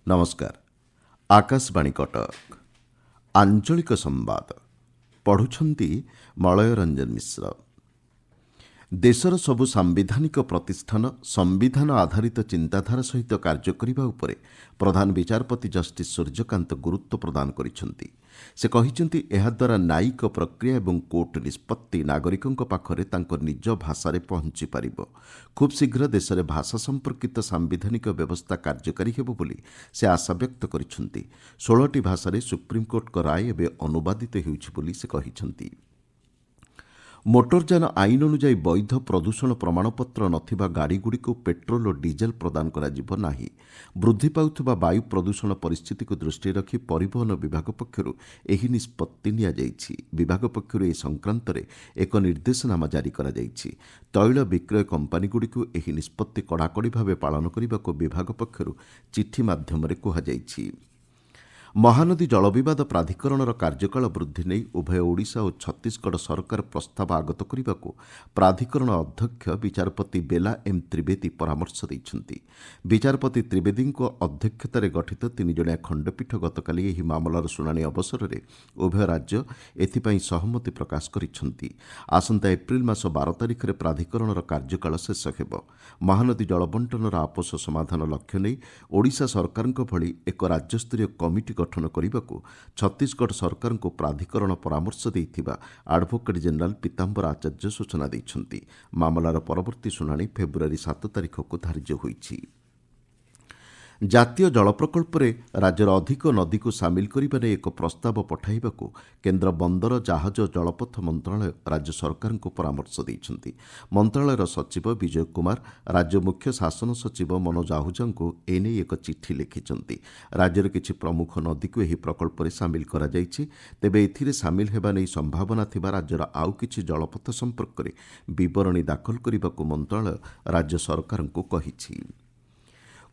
नमस्कार। आकाशवाणी कटक आंचलिक संवाद पढ़ुछंती मलय रंजन मिश्र। देशर सबु सांविधानिक प्रतिष्ठान संविधान आधारित चिंताधारा सहित कार्य करिबा उपरे प्रधान विचारपति जस्टिस सूर्यकांत गुरुत्व प्रदान करिसेंती। से कहिसेंती एहा द्वारा न्यायिक प्रक्रिया एवं कोर्ट निष्पत्ति नागरिकंक पाखरे तांको निज भाषारे पहुंची पारिबो। खूब शीघ्र देशरे भाषा संपर्कित सांविधानिक व्यवस्था कार्यकारी हेबो बोली से आशा व्यक्त करिसेंती। 16टी भाषारे सुप्रीमकोर्टक राय एबे अनुवादित हेउछि बोली से कहिसेंती। मोटरयान आईन अनुଯାयी वैध प्रदूषण प्रमाणपत्र नथिबा गाड़ीगुड़िक पेट्रोल और डिजेल प्रदान कराजिब नाही। वृद्धि पाउथिबा वायु प्रदूषण परिस्थिति को दृष्टि रखी परिवहन विभाग पक्षरु एही निष्पत्ति निया जाइछि। विभाग पक्षरु ए संक्रांत रे एक निर्देशनामा जारी करा जाइछि। तैल विक्रय कंपानीगुड़िक एही निष्पत्ति कड़ाकड़ी भावे पालन करबाको विभाग पक्षरु चिठी माध्यमरे कुहा जाइछि। महानदी जलविवाद प्राधिकरणर कार्यकाल वृद्धि नहीं उभय ओडिशा और छत्तीसगढ़ सरकार प्रस्ताव आगत करने को प्राधिकरण अध्यक्ष विचारपति बेला एम त्रिवेदी परामर्श देइछन्ति। विचारपति त्रिवेदी अध्यक्षतार गठित 3 जणिया खंडपीठ गतकाली एही मामलार शुणाणी अवसर में उभय राज्य एथिपाई सहमति प्रकाश करिसेंति। आसंता एप्रिल मास 12 तारिख में प्राधिकरणर कार्यकाल शेष हेबो। महानदी जलबंटनर आपोष समाधान लक्ष्य नहीं ओडिशा सरकारक भली एक राज्यस्तरीय कमिटी गठन करने छत्तीसगढ़ सरकार को प्राधिकरण परामर्श देइथिबा एडवोकेट जनरल पीताम्बर आचार्य सूचना दैछन्ति। मामलार परवर्ती शुणाणी फेब्रुआरी 7 तारिख को धार्य होइछि। जातीय जल प्रकल्प राज्यर अधिक नदी को सामिल करने ने एक प्रस्ताव पठाइबाकू केन्द्र बंदर जहाज और जलपथ मंत्रालय राज्य सरकार को परामर्श देइछन्ति। मंत्रालयर सचिव विजय कुमार राज्य मुख्य शासन सचिव मनोज आहूजा को एने एक चिठी लिखिछन्ति। राज्यर किछि प्रमुख नदी को एही प्रकल्प रे सामिल करा जाइछि। तेबे एथिरे सामिल हेबा नै संभावना थिबा राज्यर आउ किछि जलपथ संपर्क रे विवरणी दाखल करबाकू मंत्रालय राज्य सरकार को कहिछि।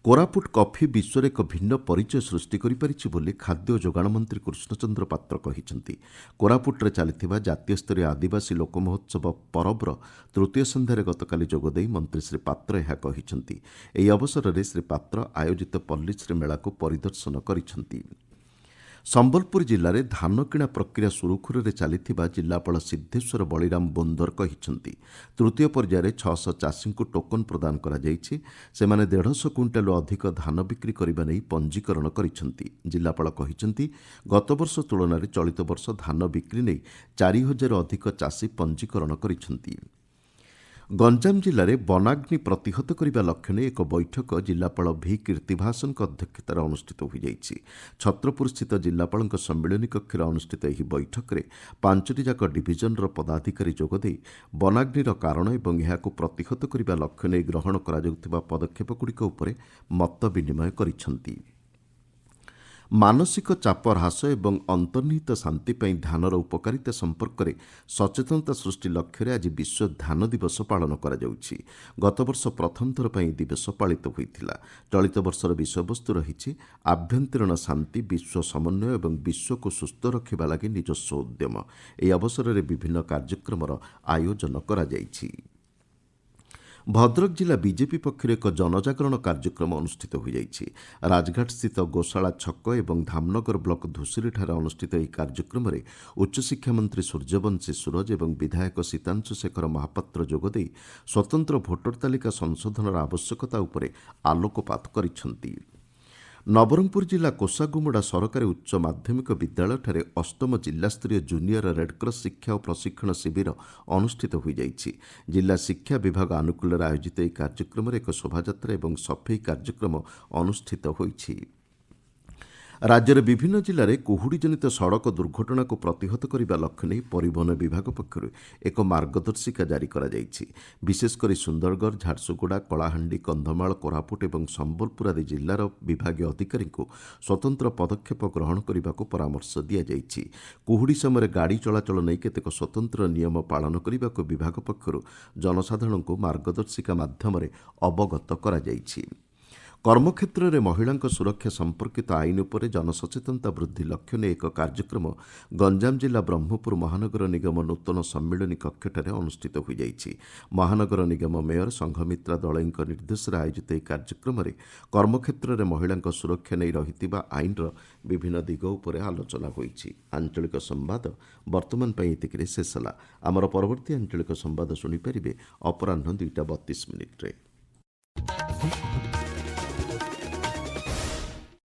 कोरापुट कॉफी विश्व एक भिन्न परिचय सृष्टि करिपारिछि बोली खाद्य जोगाण मंत्री कृष्णचंद्र पात्र कहिसेंति। कोरापुट रे चलिथिबा जातीय स्तरीय आदिवासी लोक महोत्सव परब्र तृतीय संध्यारे गतकाली जोगदेई मंत्री श्री पात्र ଏହା कहिसेंति। ଏହି अवसर श्री पात्र आयोजित पल्लीश्री मेला को परिदर्शन करिसेंति। संबलपुर जिले में धान किणा प्रक्रिया सुरुखुरे चलिथिबा जिलापाल सिद्धेश्वर बलिराम बोंदर कहिसेंति। तृतीय पर्यायर 600 चाषी को टोकन प्रदान करा जाइछि। सेमाने 150 क्विंटाल अधिक धान बिक्री करबा नै पंजीकरण करिसेंति। जिलापाल कहिसेंति गत वर्ष तुलन में चलित वर्ष धान बिक्री नै 4000 अधिक चाषी पंजीकरण करिसेंति। गंजाम जिले में वनाग्नि प्रतिहत करने लक्ष्य ने एक बैठक जिलापाल भि कीर्तिभासन अध्यक्षतार अनुष्ठित हो जाइछि। छत्रपुर स्थित जिलापाल सम्मिलनी कक्ष अनुष्ठित यह बैठक में 5टी जाक डिविजनर पदाधिकारी जोगदे वनाग्निर कारण और यह प्रतिहत करने लक्ष्य ने ग्रहण करा पदक्षेपगुड़िक उपर मत विनिमय करिसेंति। मानसिक चाप ह्रास एवं अंतर्निहित शांति ପାଇଁ ଧ୍ୟାନର ଉପକାରିତା ସମ୍ପର୍କରେ ସଚେତନତା ସୃଷ୍ଟି ଲକ୍ଷ୍ୟରେ ଆଜି ବିଶ୍ୱ ଧ୍ୟାନ ଦିବସ ପାଳନ କରାଯାଉଛି। ଗତବର୍ଷ ପ୍ରଥମ ଥର ପାଇଁ ଦିବସ ପାଳିତ ହୋଇଥିଲା। ଚଳିତ ବର୍ଷର ବିଷୟବସ୍ତୁ ରହିଛି ଆଭ୍ୟନ୍ତରୀଣ ଶାନ୍ତି ବିଶ୍ୱ ସମନ୍ୱୟ ଏବଂ ବିଶ୍ୱକୁ ସୁସ୍ଥ ରଖିବା ଲାଗି ନିଜସ୍ୱ ଉଦ୍ୟମ। ଏହି ଅବସରରେ ବିଭିନ୍ନ କାର୍ଯ୍ୟକ୍ରମର ଆୟୋଜନ କରାଯାଇଛି। भद्रक जिला बीजेपी पक्षर एक जनजागरण कार्यक्रम अनुष्ठित हो जाइछि। राजघाट स्थित गोशाला छक और धामनगर ब्लक धुसुरीठारे अनुष्ठित यह कार्यक्रम में उच्चशिक्षा मंत्री सूर्यवंशी सूरज और विधायक सीतांशु शेखर महापात्र जोगदे स्वतंत्र भोटर तालिका संशोधनर आवश्यकता उपरे आलोकपात करिसेंति। नवरंगपुर जिला कोसागुमुड़ा सरकारी उच्च माध्यमिक विद्यालय अष्टम जिलास्तरीय जूनियर रेडक्रॉस शिक्षा और प्रशिक्षण शिविर अनुष्ठित हो जाइछि। जिला शिक्षा विभाग आनुकूल्य आयोजित यह कार्यक्रम में एक शोभायात्रा और सफेई कार्यक्रम अनुष्ठित होइछि। राज्यर विभिन्न जिले में कुहुड़ी जनित सड़क दुर्घटना को प्रतिहत करने लक्ष्य नहीं परिवहन विभाग पक्षर एक मार्गदर्शिका जारी करा जाइछि। विशेषकर सुंदरगढ़ झारसुगुड़ा कलाहांडी कंधमाल कोरापुट और संबलपुर आदि जिलार विभागीय अधिकारी को स्वतंत्र पदक्षेप ग्रहण करने को परामर्श दि जाइछि। कुहुड़ी समय गाड़ी चलाचल नहीं केतेक स्वतंत्र नियम पालन करने को विभाग पक्षर जनसाधारण को मार्गदर्शिका माध्यम अवगत करा जाइछि। କର୍ମକ୍ଷେତ୍ରରେ ମହିଳାଙ୍କ ସୁରକ୍ଷା ସମ୍ପର୍କିତ ଆଇନ ଉପରେ ଜନସଚେତନତା ବୃଦ୍ଧି ଲକ୍ଷ୍ୟ ନେଇ ଏକ କାର୍ଯ୍ୟକ୍ରମ ଗଞ୍ଜାମ ଜିଲ୍ଲା ବ୍ରହ୍ମପୁର ମହାନଗର ନିଗମ ନୂତନ ସମ୍ମିଳନୀ କକ୍ଷଠାରେ ଅନୁଷ୍ଠିତ ହୋଇଯାଇଛି। ମହାନଗର ନିଗମ ମେୟର ସଂଘମିତ୍ରା ଦଳେଇଙ୍କ ନିର୍ଦ୍ଦେଶରେ ଆୟୋଜିତ ଏହି କାର୍ଯ୍ୟକ୍ରମରେ କର୍ମକ୍ଷେତ୍ରରେ ମହିଳାଙ୍କ ସୁରକ୍ଷା ନେଇ ରହିଥିବା ଆଇନର ବିଭିନ୍ନ ଦିଗ ଉପରେ ଆଲୋଚନା ହୋଇଛି। ଆଞ୍ଚଳିକ ସମ୍ବାଦ ବର୍ତ୍ତମାନ ପାଇଁ ଏତିକିରେ ଶେଷ ହେଲା। ଆମର ପରବର୍ତ୍ତୀ ଆଞ୍ଚଳିକ ସମ୍ବାଦ ଶୁଣିପାରିବେ ଅପରାହ୍ନ 2:32 ମିନିଟ୍ରେ।